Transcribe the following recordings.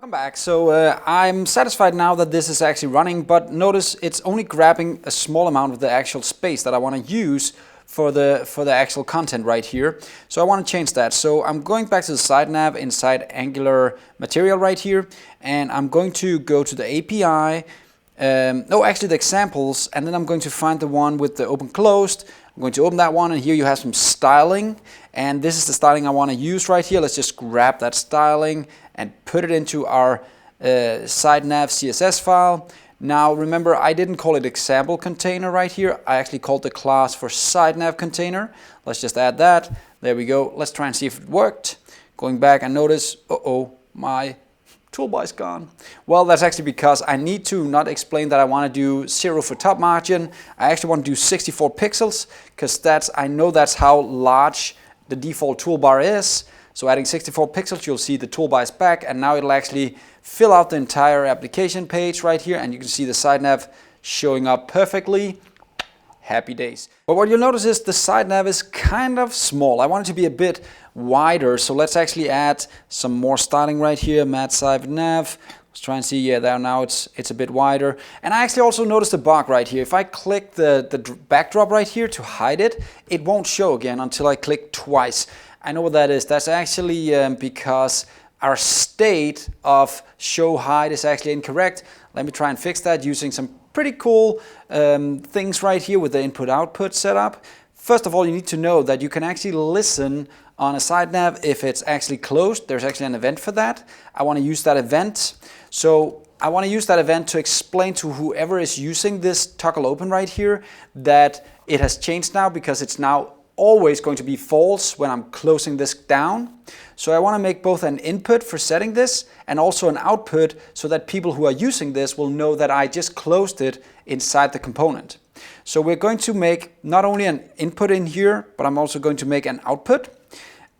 I'm back. So I'm satisfied now that this is actually running, but notice it's only grabbing a small amount of the actual space that I want to use for the actual content right here. So I want to change that. So I'm going back to the side nav inside Angular material right here, and I'm going to go to the API, the examples, and then I'm going to find the one with the open closed. I'm going to open that one, and here you have some styling, and this is the styling I want to use right here. Let's just grab that styling and put it into our side nav CSS file. Now remember, I didn't call it example container right here. I actually called the class for side nav container. Let's just add that. There we go. Let's try and see if it worked. Going back and notice, my toolbar is gone. Well, that's actually because I need to not explain that I want to do 0 for top margin. I actually want to do 64 pixels because I know that's how large the default toolbar is. So adding 64 pixels, you'll see the toolbar is back, and now it'll actually fill out the entire application page right here, and you can see the side nav showing up perfectly. Happy days. But what you'll notice is the side nav is kind of small. I want it to be a bit wider, so let's actually add some more styling right here. Mat side nav. Let's try and see. Yeah, there now it's a bit wider. And I actually also noticed a bug right here. If I click the backdrop right here to hide it, it won't show again until I click twice. I know what that is. That's actually because our state of show hide is actually incorrect. Let me try and fix that using some pretty cool things right here with the input-output setup. First of all, you need to know that you can actually listen on a side nav if it's actually closed. There's actually an event for that. I want to use that event. So I want to use that event to explain to whoever is using this toggle open right here that it has changed now, because it's now always going to be false when I'm closing this down. So I want to make both an input for setting this and also an output, so that people who are using this will know that I just closed it inside the component. So we're going to make not only an input in here, but I'm also going to make an output.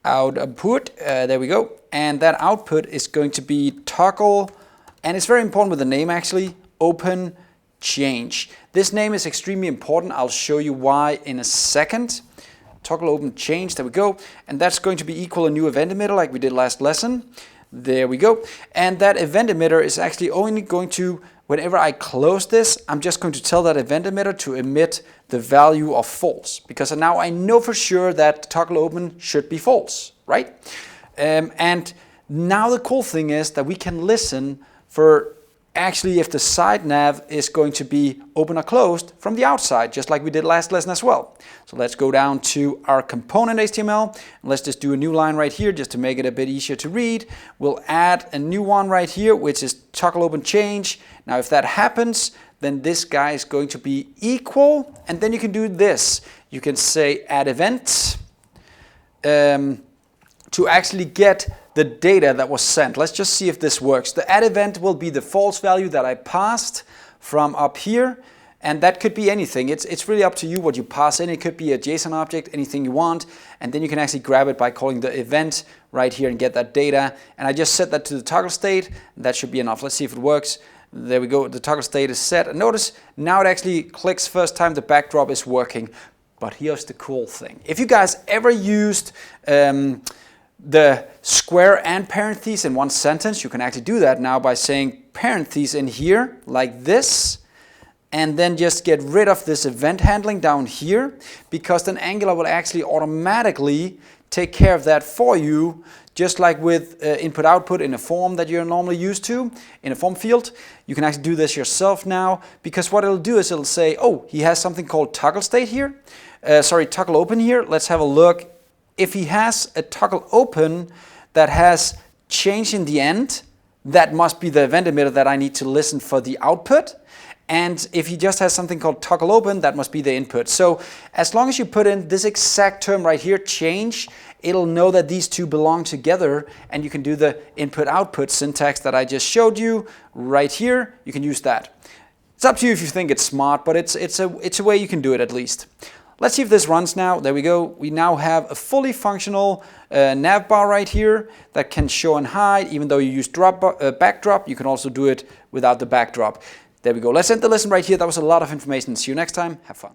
There we go. And that output is going to be toggle, and it's very important with the name actually, open change. This name is extremely important. I'll show you why in a second. Toggle open change, there we go. And that's going to be equal a new event emitter like we did last lesson. There we go. And that event emitter is actually only going to, whenever I close this, I'm just going to tell that event emitter to emit the value of false, because now I know for sure that toggle open should be false, right? And now the cool thing is that we can listen for actually if the side nav is going to be open or closed from the outside, just like we did last lesson as well. So let's go down to our component HTML, and let's just do a new line right here just to make it a bit easier to read. We'll add a new one right here, which is toggle open change. Now if that happens, then this guy is going to be equal, and then you can do this. You can say add event to actually get the data that was sent. Let's just see if this works. The add event will be the false value that I passed from up here, and that could be anything. It's really up to you what you pass in. It could be a JSON object, anything you want, and then you can actually grab it by calling the event right here and get that data. And I just set that to the toggle state, and that should be enough. Let's see if it works. There we go. The toggle state is set, and notice now it actually clicks first time the backdrop is working. But here's the cool thing. If you guys ever used the square and parentheses in one sentence, you can actually do that now by saying parentheses in here like this, and then just get rid of this event handling down here, because then Angular will actually automatically take care of that for you, just like with input output in a form that you're normally used to in a form field. You can actually do this yourself now, because what it'll do is it'll say, oh, he has something called toggle state here, toggle open here. Let's have a look. If he has a toggle open that has change in the end, that must be the event emitter that I need to listen for the output. And if he just has something called toggle open, that must be the input. So as long as you put in this exact term right here, change, it'll know that these two belong together, and you can do the input output syntax that I just showed you right here. You can use that. It's up to you if you think it's smart, but it's a way you can do it at least. Let's see if this runs now. There we go. We now have a fully functional nav bar right here that can show and hide. Even though you use backdrop, you can also do it without the backdrop. There we go. Let's end the lesson right here. That was a lot of information. See you next time. Have fun.